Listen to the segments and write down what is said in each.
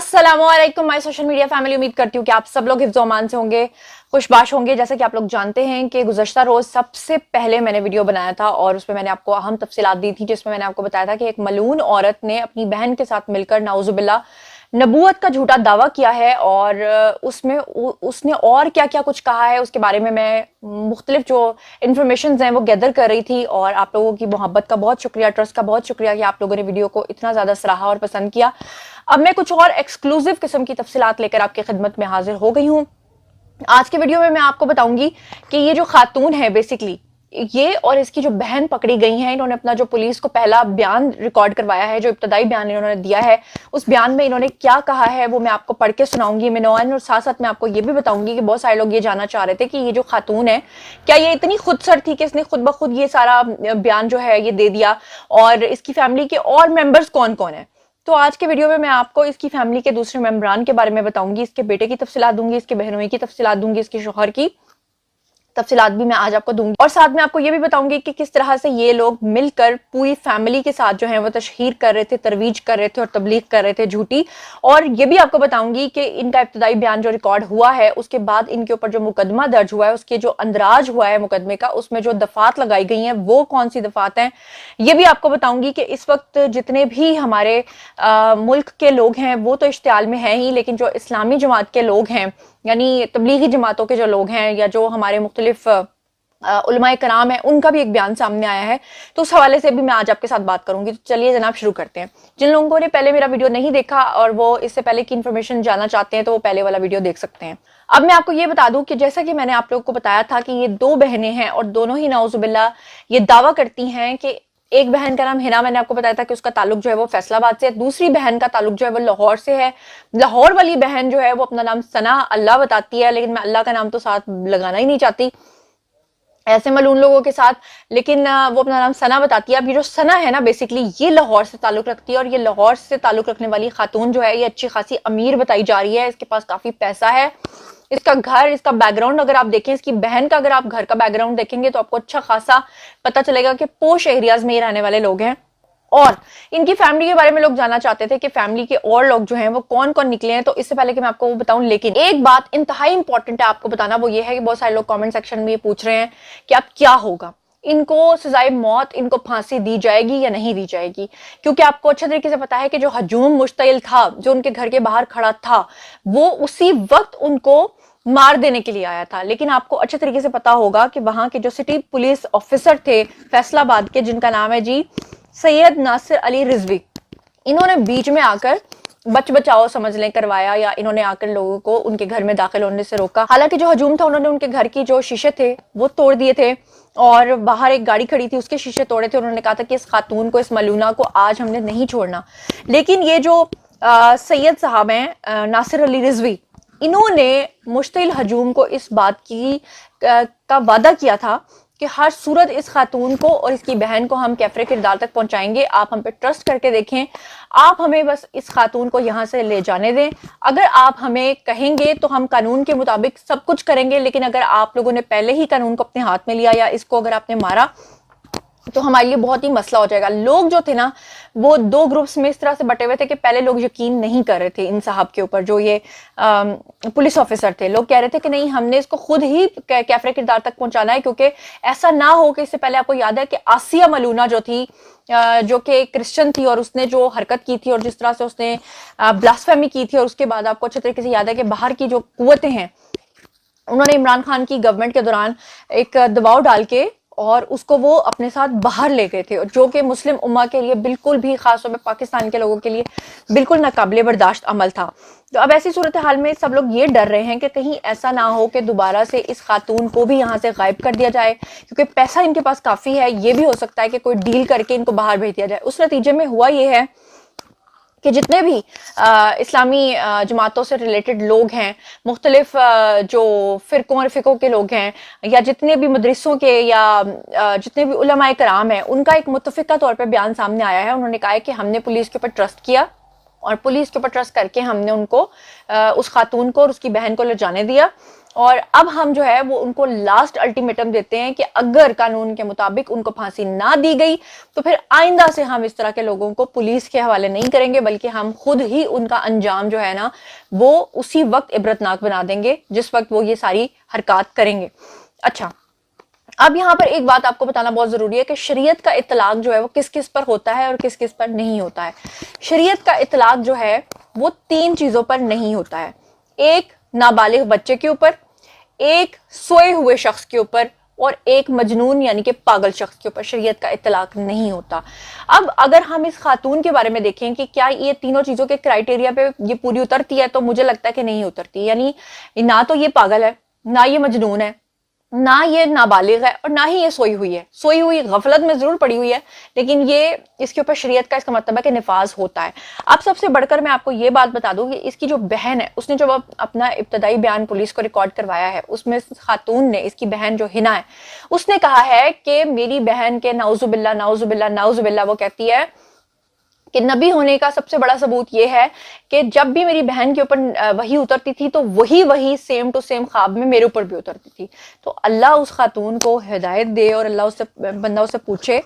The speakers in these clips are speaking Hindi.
अस्सलामुअलैकुम माय सोशल मीडिया फैमिली। उम्मीद करती हूँ कि आप सब लोग हिफ्ज़ व अमान से होंगे, खुशबाश होंगे। जैसे कि आप लोग जानते हैं कि गुज़श्ता रोज सबसे पहले मैंने वीडियो बनाया था और उसमें मैंने आपको अहम तफसीलात दी थी, जिसमें मैंने आपको बताया था कि एक मलून औरत ने अपनी बहन के साथ मिलकर नाउजुबिल्ला नबूवत का झूठा दावा किया है और उसमें उसने और क्या क्या कुछ कहा है उसके बारे में मैं मुख्तलिफ जो इन्फॉर्मेशन हैं वो गैदर कर रही थी। और आप लोगों की मोहब्बत का बहुत शुक्रिया, ट्रस्ट का बहुत शुक्रिया कि आप लोगों ने वीडियो को इतना ज़्यादा सराहा और पसंद किया। अब मैं कुछ और एक्सक्लूसिव किस्म की तफसीलात लेकर आपकी खिदमत में हाजिर हो गई हूँ। आज के वीडियो में मैं आपको बताऊंगी कि ये जो खातून है, बेसिकली ये और इसकी जो बहन पकड़ी गई हैं, इन्होंने अपना जो पुलिस को पहला बयान रिकॉर्ड करवाया है, जो इब्तदाई बयान इन्होंने दिया है, उस बयान में इन्होंने क्या कहा है वो मैं आपको पढ़ के सुनाऊंगी मिनोन। और साथ साथ मैं आपको ये भी बताऊंगी कि बहुत सारे लोग ये जानना चाह रहे थे कि ये जो खातून है क्या ये इतनी खुदसर थी कि इसने खुद ब खुद ये सारा बयान जो है ये दे दिया, और इसकी फैमिली के और मेंबर्स कौन कौन है। तो आज के वीडियो में मैं आपको इसकी फैमिली के दूसरे मेंबरान के बारे में बताऊंगी, इसके बेटे की तफसीलात दूंगी, इसके बहनोई की तफसीलात दूंगी, इसके शौहर की तफसीलात भी मैं आज आपको दूंगी। और साथ में आपको ये भी बताऊंगी कि किस तरह से ये लोग मिलकर पूरी फैमिली के साथ जो है वो तशहीर कर रहे थे, तरवीज कर रहे थे और तबलीग कर रहे थे झूठी। और ये भी आपको बताऊंगी कि इनका इब्तदाई बयान जो रिकॉर्ड हुआ है उसके बाद इनके ऊपर जो मुकदमा दर्ज हुआ है, उसके जो अंदराज हुआ है मुकदमे का, उसमें जो दफात लगाई गई हैं वो कौन सी दफात हैं, ये भी आपको बताऊंगी कि इस वक्त जितने भी हमारे मुल्क के लोग हैं वो तो इश्तियाल में है ही, लेकिन जो इस्लामी जमात के लोग हैं, यानी तबलीगी जमातों के जो लोग हैं या जो हमारे मुख्तलिफ उलमाए कराम है, उनका भी एक बयान सामने आया है। तो उस हवाले से भी मैं आज आपके साथ बात करूंगी। तो चलिए जनाब शुरू करते हैं। जिन लोगों ने पहले मेरा वीडियो नहीं देखा और वो इससे पहले की इन्फॉर्मेशन जानना चाहते हैं तो वो पहले वाला वीडियो देख सकते हैं। अब मैं आपको ये बता दूं कि जैसा कि मैंने आप लोगों को बताया था कि ये दो बहनें हैं और दोनों ही नाउजुबिल्ला ये दावा करती हैं कि एक बहन का नाम हिना, मैंने आपको बताया था कि उसका ताल्लुक जो है वो फैसलाबाद से है, दूसरी बहन का ताल्लुक जो है वो लाहौर से है। लाहौर वाली बहन जो है वो अपना नाम सना अल्लाह बताती है, लेकिन मैं अल्लाह का नाम तो साथ लगाना ही नहीं चाहती ऐसे मलून लोगों के साथ, लेकिन वो अपना नाम सना बताती है। अब ये जो सना है ना, बेसिकली ये लाहौर से ताल्लुक रखती है और ये लाहौर से ताल्लुक रखने वाली खातून जो है ये अच्छी खासी अमीर बताई जा रही है, इसके पास काफी पैसा है, इसका घर, इसका बैकग्राउंड अगर आप देखें, इसकी बहन का अगर आप घर का बैकग्राउंड देखेंगे तो आपको अच्छा खासा पता चलेगा कि पोश एरियाज में ये रहने वाले लोग हैं। और इनकी फैमिली के बारे में लोग जानना चाहते थे कि फैमिली के और लोग जो हैं वो कौन कौन निकले हैं। तो इससे पहले कि मैं आपको वो बताऊं, लेकिन एक बात इंतहाई इंपॉर्टेंट है आपको बताना, वो ये है कि बहुत सारे लोग कमेंट सेक्शन में ये पूछ रहे हैं कि अब क्या होगा, इनको सजाए मौत, इनको फांसी दी जाएगी या नहीं दी जाएगी। क्योंकि आपको अच्छे तरीके से पता है कि जो हजूम मुश्तइल था, जो उनके घर के बाहर खड़ा था, वो उसी वक्त उनको मार देने के लिए आया था। लेकिन आपको अच्छे तरीके से पता होगा कि वहां के जो सिटी पुलिस ऑफिसर थे फैसलाबाद के, जिनका नाम है जी सैयद नासिर अली रिजवी, इन्होंने बीच में आकर बच बचाओ समझ लें करवाया, या इन्होंने आकर लोगों को उनके घर में दाखिल होने से रोका। हालांकि जो हजूम था उन्होंने उनके घर की जो शीशे थे वो तोड़ दिए थे और बाहर एक गाड़ी खड़ी थी उसके शीशे तोड़े थे। उन्होंने कहा था कि इस खातून को, इस मलूना को आज हमने नहीं छोड़ना। लेकिन ये जो सैयद साहब हैं नासिर अली रिजवी, इन्होंने मुश्तिल हजूम को इस बात की का वादा किया था कि हर सूरत इस खातून को और इसकी बहन को हम कैफरे किरदार तक पहुंचाएंगे, आप हम पे ट्रस्ट करके देखें, आप हमें बस इस खातून को यहाँ से ले जाने दें, अगर आप हमें कहेंगे तो हम कानून के मुताबिक सब कुछ करेंगे, लेकिन अगर आप लोगों ने पहले ही कानून को अपने हाथ में लिया या इसको अगर आपने मारा तो हमारे लिए बहुत ही मसला हो जाएगा। लोग जो थे ना वो दो ग्रुप्स में इस तरह से बटे हुए थे कि पहले लोग यकीन नहीं कर रहे थे इन साहब के ऊपर, जो ये पुलिस ऑफिसर थे। लोग कह रहे थे कि नहीं, हमने इसको खुद ही कैफरे किरदार तक पहुंचाना है, क्योंकि ऐसा ना हो कि इससे पहले आपको याद है कि आसिया मलूना जो थी, जो कि क्रिश्चियन थी, और उसने जो हरकत की थी और जिस तरह से उसने ब्लास्फेमी की थी, और उसके बाद आपको अच्छे तरीके से याद है कि बाहर की जो कुव्वतें हैं उन्होंने इमरान खान की गवर्नमेंट के दौरान एक दबाव डाल के और उसको वो अपने साथ बाहर ले गए थे, जो कि मुस्लिम उम्मा के लिए बिल्कुल भी, खासतौर पे पाकिस्तान के लोगों के लिए बिल्कुल नाकाबिले बर्दाश्त अमल था। तो अब ऐसी सूरत हाल में सब लोग ये डर रहे हैं कि कहीं ऐसा ना हो कि दोबारा से इस खातून को भी यहाँ से गायब कर दिया जाए, क्योंकि पैसा इनके पास काफी है। ये भी हो सकता है कि कोई डील करके इनको बाहर भेज दिया जाए। उस नतीजे में हुआ ये है कि जितने भी इस्लामी जमातों से रिलेटेड लोग हैं, मुख्तलिफ जो फिरकों और फिकों के लोग हैं, या जितने भी मदरसों के या जितने भी उलमाए कराम हैं, उनका एक मुत्तफिका तौर पर बयान सामने आया है। उन्होंने कहा है कि हमने पुलिस के ऊपर ट्रस्ट किया और पुलिस के ऊपर ट्रस्ट करके हमने उनको उस खातून को और उसकी बहन को ले जाने दिया। और अब हम जो है वो उनको लास्ट अल्टीमेटम देते हैं कि अगर कानून के मुताबिक उनको फांसी ना दी गई तो फिर आइंदा से हम इस तरह के लोगों को पुलिस के हवाले नहीं करेंगे, बल्कि हम खुद ही उनका अंजाम जो है ना वो उसी वक्त इबरतनाक बना देंगे जिस वक्त वो ये सारी हरकत करेंगे। अच्छा, अब यहाँ पर एक बात आपको बताना बहुत जरूरी है कि शरीयत का इतलाक जो है वो किस किस पर होता है और किस किस पर नहीं होता है। शरीयत का इतलाक जो है वो 3 चीजों पर नहीं होता है। एक नाबालिग बच्चे के ऊपर, एक सोए हुए शख्स के ऊपर और एक मजनून यानी कि पागल शख्स के ऊपर शरीयत का इतलाक नहीं होता। अब अगर हम इस खातून के बारे में देखें कि क्या ये तीनों चीजों के क्राइटेरिया पे ये पूरी उतरती है, तो मुझे लगता है कि नहीं उतरती। यानी ना तो ये पागल है, ना ये मजनून है, ना ये नाबालिग है और ना ही ये सोई हुई है। सोई हुई गफलत में जरूर पड़ी हुई है, लेकिन ये इसके ऊपर शरीयत का इसका मतलब है कि निफाज होता है। अब सबसे बढ़कर मैं आपको ये बात बता दूं कि इसकी जो बहन है उसने जब अपना इब्तदाई बयान पुलिस को रिकॉर्ड करवाया है, उसमें खातून ने, इसकी बहन जो हिना है, उसने कहा है कि मेरी बहन के नाउजुबिल्ला नाउजुबिल्ला नाउजुबिल्ला, वो कहती है कि नबी होने का सबसे बड़ा सबूत ये है कि जब भी मेरी बहन के ऊपर वही उतरती थी तो वही सेम टू सेम ख्वाब में मेरे ऊपर भी उतरती थी। तो अल्लाह उस खातून को हिदायत दे और अल्लाह उससे बंदा उससे पूछे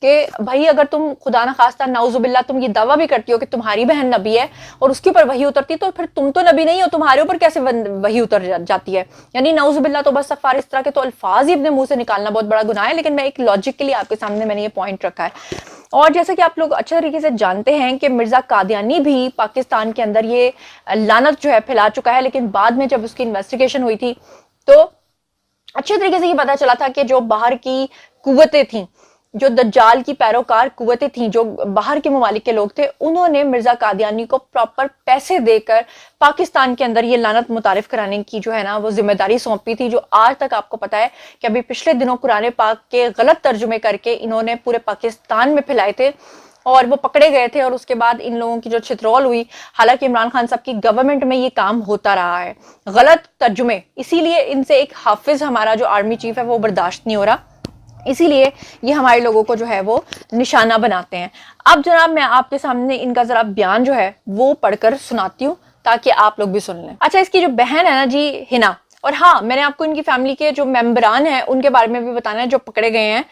कि भाई अगर तुम खुदा ना खास्ता नाउजुबिल्ला तुम ये दावा भी करती हो कि तुम्हारी बहन नबी है और उसके ऊपर वही उतरती, तो फिर तुम तो नबी नहीं हो, तुम्हारे ऊपर कैसे वही उतर जाती है। यानी नाउजुबिल्ला तो बस सफार, इस तरह के तो अल्फाज ही अपने मुंह से निकालना बहुत बड़ा गुनाह है, लेकिन मैं एक लॉजिक के लिए आपके सामने मैंने ये पॉइंट रखा है। और जैसा कि आप लोग अच्छे तरीके से जानते हैं कि मिर्जा कादियानी भी पाकिस्तान के अंदर ये लानत जो है फैला चुका है, लेकिन बाद में जब उसकी इन्वेस्टिगेशन हुई थी तो अच्छे तरीके से ये पता चला था कि जो बाहर की कुव्वतें थी, जो दज्जाल की पैरोकार कुव्वतें थी, जो बाहर के ममालिक के लोग थे, उन्होंने मिर्जा कादियानी को प्रॉपर पैसे देकर पाकिस्तान के अंदर ये लानत मुतारिफ कराने की जो है ना वो जिम्मेदारी सौंपी थी, जो आज तक आपको पता है कि अभी पिछले दिनों कुरान पाक के गलत तर्जुमे करके इन्होंने पूरे पाकिस्तान में फैलाए थे और वो पकड़े गए थे। और उसके बाद इन लोगों की जो छितरौल हुई, हालांकि इमरान खान साहब की गवर्नमेंट में ये काम होता रहा है, गलत तर्जुमे, इसीलिए इनसे एक हाफिज हमारा जो आर्मी चीफ है वो बर्दाश्त नहीं हो रहा, इसीलिए ये हमारे लोगों को जो है वो निशाना बनाते हैं। अब जनाब मैं आपके सामने इनका जरा बयान जो है वो पढ़कर सुनाती हूँ ताकि आप लोग भी सुन लें। अच्छा, इसकी जो बहन है ना जी हिना, और हाँ मैंने आपको इनकी फैमिली के जो मेंबरान हैं उनके बारे में भी बताना है जो पकड़े गए हैं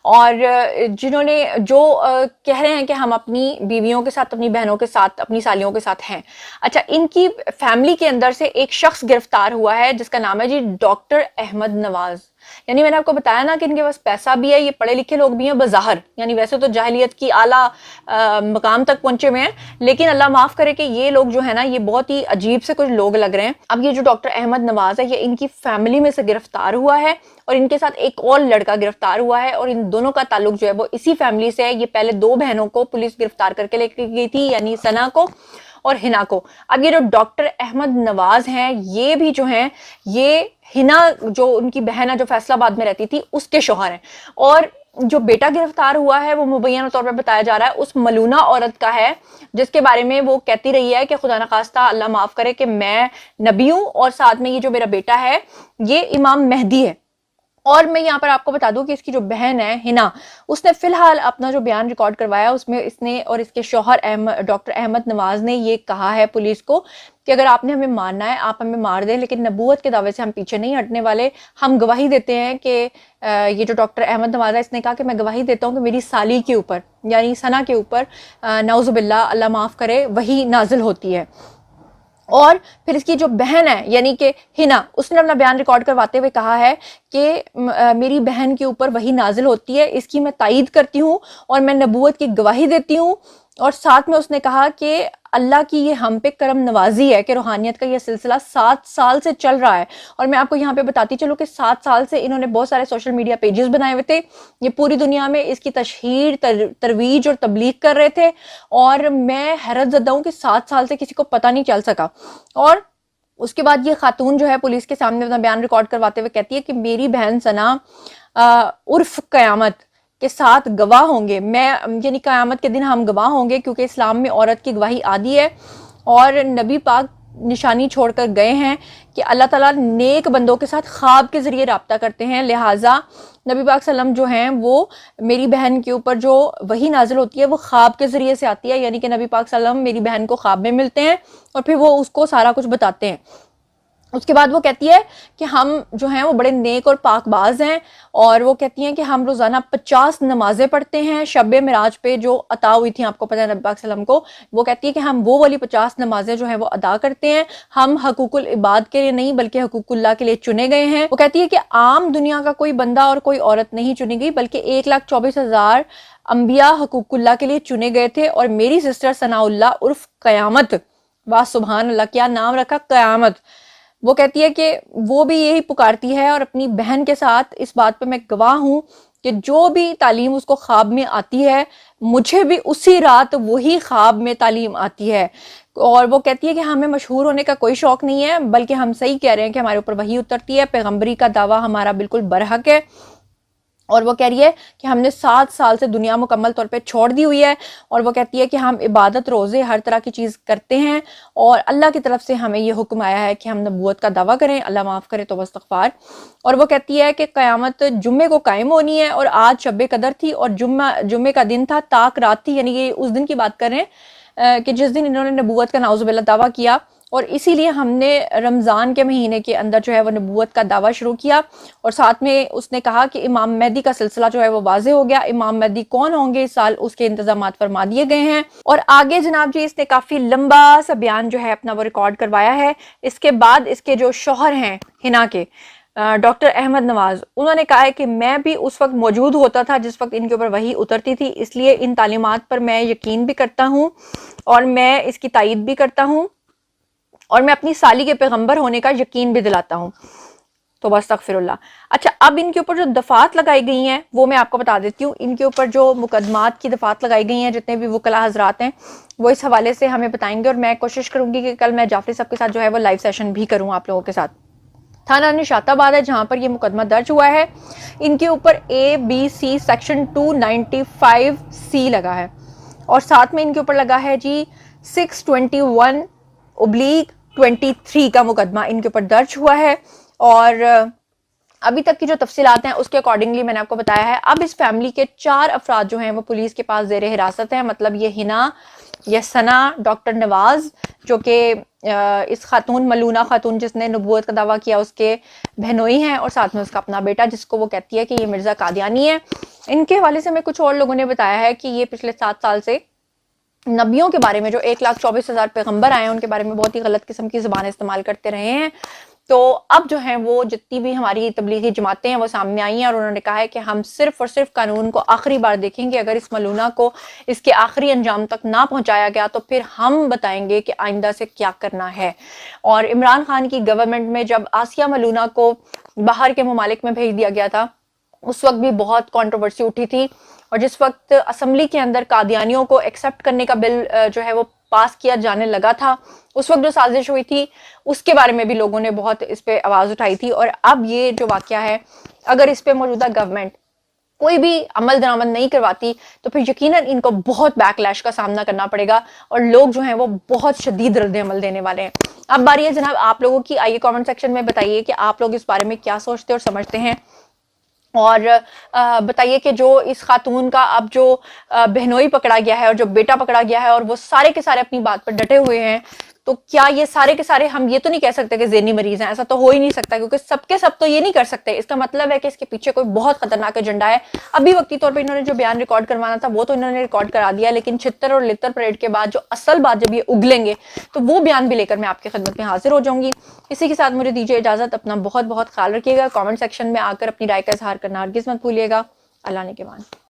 और जिन्होंने जो कह रहे हैं कि हम अपनी बीवियों के साथ, अपनी बहनों के साथ, अपनी सालियों के साथ हैं। अच्छा, इनकी फैमिली के अंदर से एक शख्स गिरफ्तार हुआ है जिसका नाम है जी डॉक्टर अहमद नवाज। यानी मैंने आपको बताया ना कि इनके पास पैसा भी है, ये पढ़े लिखे लोग भी हैं बज़ाहिर, यानी वैसे तो जाहिलियत की आला मकाम तक पहुंचे हुए हैं, लेकिन अल्लाह माफ करे कि ये लोग जो है ना ये बहुत ही अजीब से कुछ लोग लग रहे हैं। अब ये जो डॉक्टर अहमद नवाज है ये इनकी फैमिली में से गिरफ्तार हुआ है और इनके साथ एक और लड़का गिरफ्तार हुआ है और इन दोनों का ताल्लुक जो है वो इसी फैमिली से है। ये पहले 2 बहनों को पुलिस गिरफ्तार करके लेके गई थी, यानी सना को और हिना को। अब ये जो डॉक्टर अहमद नवाज हैं ये भी जो हैं ये हिना जो उनकी बहन है जो फैसलाबाद में रहती थी उसके शौहर हैं, और जो बेटा गिरफ्तार हुआ है वो मुबैना तौर पर बताया जा रहा है उस मलूना औरत का है जिसके बारे में वो कहती रही है कि खुदा न खास्ता अल्लाह माफ करे कि मैं नबी हूं और साथ में ये जो मेरा बेटा है ये इमाम मेहदी है। और मैं यहाँ पर आपको बता दूं कि इसकी जो बहन है हिना, उसने फिलहाल अपना जो बयान रिकॉर्ड करवाया उसमें इसने और इसके शौहर डॉक्टर अहमद नवाज ने ये कहा है पुलिस को कि अगर आपने हमें मारना है आप हमें मार दें, लेकिन नबूवत के दावे से हम पीछे नहीं हटने वाले। हम गवाही देते हैं कि ये जो डॉक्टर अहमद नवाज है इसने कहा कि मैं गवाही देता हूँ कि मेरी साली के ऊपर यानी सना के ऊपर नाउजुबिल्ला अल्लाह माफ करे वही नाजिल होती है। और फिर इसकी जो बहन है यानी कि हिना, उसने अपना बयान रिकॉर्ड करवाते हुए कहा है कि मेरी बहन के ऊपर वही नाजिल होती है, इसकी मैं तायीद करती हूँ और मैं नबूवत की गवाही देती हूँ। और साथ में उसने कहा कि अल्लाह की ये हम पे करम नवाजी है कि रूहानियत का ये सिलसिला 7 साल से चल रहा है। और मैं आपको यहाँ पे बताती चलूँ कि 7 साल से इन्होंने बहुत सारे सोशल मीडिया पेजेस बनाए हुए थे, ये पूरी दुनिया में इसकी तशहीर तरवीज और तबलीग कर रहे थे। और मैं हैरत ज़दा हूँ कि 7 साल से किसी को पता नहीं चल सका। और उसके बाद ये खातून जो है पुलिस के सामने अपना बयान रिकॉर्ड करवाते हुए कहती है कि मेरी बहन सना उर्फ क़यामत के साथ गवाह होंगे, मैं यानी क़यामत के दिन हम गवाह होंगे क्योंकि इस्लाम में औरत की गवाही आदी है और नबी पाक निशानी छोड़कर गए हैं कि अल्लाह ताला नेक बंदों के साथ ख्वाब के ज़रिए राब्ता करते हैं। लिहाजा नबी पाक सल्लम जो हैं वो मेरी बहन के ऊपर जो वही नाजिल होती है वो ख्वाब के ज़रिए से आती है, यानी कि नबी पाक सल्लम मेरी बहन को ख्वाब में मिलते हैं और फिर वो उसको सारा कुछ बताते हैं। उसके बाद वो कहती है कि हम जो हैं वो बड़े नेक और पाकबाज हैं, और वो कहती हैं कि हम रोज़ाना 50 नमाजें पढ़ते हैं। शब मिराज पे जो अता हुई थी, आपको पता है नबी पाक सल्लम को, वो कहती है कि हम वो वाली 50 नमाजें जो हैं वो अदा करते हैं। हम हकूकुल इबाद के लिए नहीं बल्कि हकूकुल्लाह के लिए चुने गए हैं। वो कहती है कि आम दुनिया का कोई बंदा और कोई औरत नहीं चुनी गई, बल्कि 1,24,000 अंबिया हकूकुल्लाह के लिए चुने गए थे। और मेरी सिस्टर सनाउल्लाह उर्फ कयामत, वाह सुभान अल्लाह, क्या नाम रखा, कयामत। वो कहती है कि वो भी यही पुकारती है और अपनी बहन के साथ इस बात पे मैं गवाह हूँ कि जो भी तालीम उसको ख्वाब में आती है, मुझे भी उसी रात वही ख्वाब में तालीम आती है। और वो कहती है कि हमें मशहूर होने का कोई शौक नहीं है, बल्कि हम सही कह रहे हैं कि हमारे ऊपर वही उतरती है। पैगंबरी का दावा हमारा बिल्कुल बरहक है। और वो कह रही है कि हमने 7 साल से दुनिया मुकम्मल तौर पे छोड़ दी हुई है। और वो कहती है कि हम इबादत, रोज़े, हर तरह की चीज़ करते हैं, और अल्लाह की तरफ से हमें ये हुक्म आया है कि हम नबूवत का दावा करें, अल्लाह माफ़ करे तो इस्तग़फ़ार। और वो कहती है कि क़यामत जुम्मे को कायम होनी है, और आज शब कदर थी और जुम्मे का दिन था, ताक रात थी, यानी कि उस दिन की बात करें कि जिस दिन इन्होंने नबूवत का नाउज़ुबिल्लाह दावा किया। और इसीलिए हमने रमज़ान के महीने के अंदर जो है वो नबूवत का दावा शुरू किया। और साथ में उसने कहा कि इमाम मेहदी का सिलसिला जो है वो वाज़े हो गया। इमाम मेहदी कौन होंगे इस साल, उसके इंतजामात फरमा दिए गए हैं। और आगे जनाब जी इसने काफ़ी लंबा सा बयान जो है अपना वो रिकॉर्ड करवाया है। इसके बाद इसके जो शौहर हैं हिना के, डॉक्टर अहमद नवाज, उन्होंने कहा है कि मैं भी उस वक्त मौजूद होता था जिस वक्त इनके ऊपर वही उतरती थी, इसलिए इन तालीमात पर मैं यकीन भी करता हूँ और मैं इसकी तायीद भी करता हूँ, और मैं अपनी साली के पैगंबर होने का यकीन भी दिलाता हूँ। तो बस तगफिरुल्लाह। अच्छा, अब इनके ऊपर जो दफात लगाई गई हैं वो मैं आपको बता देती हूँ। इनके ऊपर जो मुकदमात की दफात लगाई गई हैं, जितने भी वकला हजरात हैं वो इस हवाले से हमें बताएंगे, और मैं कोशिश करूंगी कि कल मैं जाफरी साहब के साथ जो है वो लाइव सेशन भी करूँ आप लोगों के साथ। थाना निशाताबाद है जहां पर ये मुकदमा दर्ज हुआ है। इनके ऊपर ABC सेक्शन 295C लगा है, और साथ में इनके ऊपर लगा है जी 621/23 का मुकदमा इनके ऊपर दर्ज हुआ है। और अभी तक की जो तफसीलात हैं उसके अकॉर्डिंगली मैंने आपको बताया है। अब इस फैमिली के 4 अफराद जो हैं वो पुलिस के पास ज़ेरे हिरासत हैं। मतलब ये हिना, ये सना, डॉक्टर नवाज जो कि इस खातून मलूना खातून जिसने नबूवत का दावा किया उसके बहनोई हैं, और साथ में उसका अपना बेटा जिसको वो कहती है कि ये मिर्ज़ा कादियानी है। इनके हवाले से मैं कुछ और लोगों ने बताया है कि ये पिछले 7 साल से नबियों के बारे में, जो 1,24,000 पैगंबर आए हैं उनके बारे में बहुत ही गलत किस्म की ज़बान इस्तेमाल करते रहे हैं। तो अब जो है वो जितनी भी हमारी तबलीगी जमातें हैं वो सामने आई हैं, और उन्होंने कहा है कि हम सिर्फ और सिर्फ कानून को आखिरी बार देखेंगे। अगर इस मलूना को इसके आखिरी अंजाम तक ना पहुंचाया गया तो फिर हम बताएंगे कि आइंदा से क्या करना है। और इमरान खान की गवर्नमेंट में जब आसिया मलूना को बाहर के ममालिक में भेज दिया गया था, उस वक्त भी बहुत कंट्रोवर्सी उठी थी। और जिस वक्त असम्बली के अंदर कादियानियों को एक्सेप्ट करने का बिल जो है वो पास किया जाने लगा था, उस वक्त जो साजिश हुई थी उसके बारे में भी लोगों ने बहुत इस पे आवाज़ उठाई थी। और अब ये जो वाकया है, अगर इस पे मौजूदा गवर्नमेंट कोई भी अमल दरामद नहीं करवाती तो फिर यकीनन इनको बहुत बैकलैश का सामना करना पड़ेगा, और लोग जो हैं वो बहुत शदीद रद्द अमल देने वाले हैं। अब बारी है जनाब आप लोगों की, आइए कमेंट सेक्शन में बताइए कि आप लोग इस बारे में क्या सोचते और समझते हैं। और बताइए कि जो इस खातून का अब जो बहनोई पकड़ा गया है और जो बेटा पकड़ा गया है और वो सारे के सारे अपनी बात पर डटे हुए हैं, तो क्या ये सारे के सारे, हम ये तो नहीं कह सकते कि ज़हनी मरीज हैं, ऐसा तो हो ही नहीं सकता, क्योंकि सबके सब तो ये नहीं कर सकते। इसका मतलब है कि इसके पीछे कोई बहुत खतरनाक एजेंडा है। अभी वक्ती तौर पे इन्होंने जो बयान रिकॉर्ड करवाना था वो तो इन्होंने रिकॉर्ड करा दिया, लेकिन छित्तर और लित्तर परेड के बाद जो असल बात जब ये उगलेंगे तो वो बयान भी लेकर मैं आपकी खिदमत में हाजिर हो जाऊंगी। इसी के साथ मुझे दीजिए इजाजत, अपना बहुत बहुत ख्याल रखिएगा। कॉमेंट सेक्शन में आकर अपनी राय का इजहार करना हरगिज मत भूलिएगा। अल्लाह ने के मान।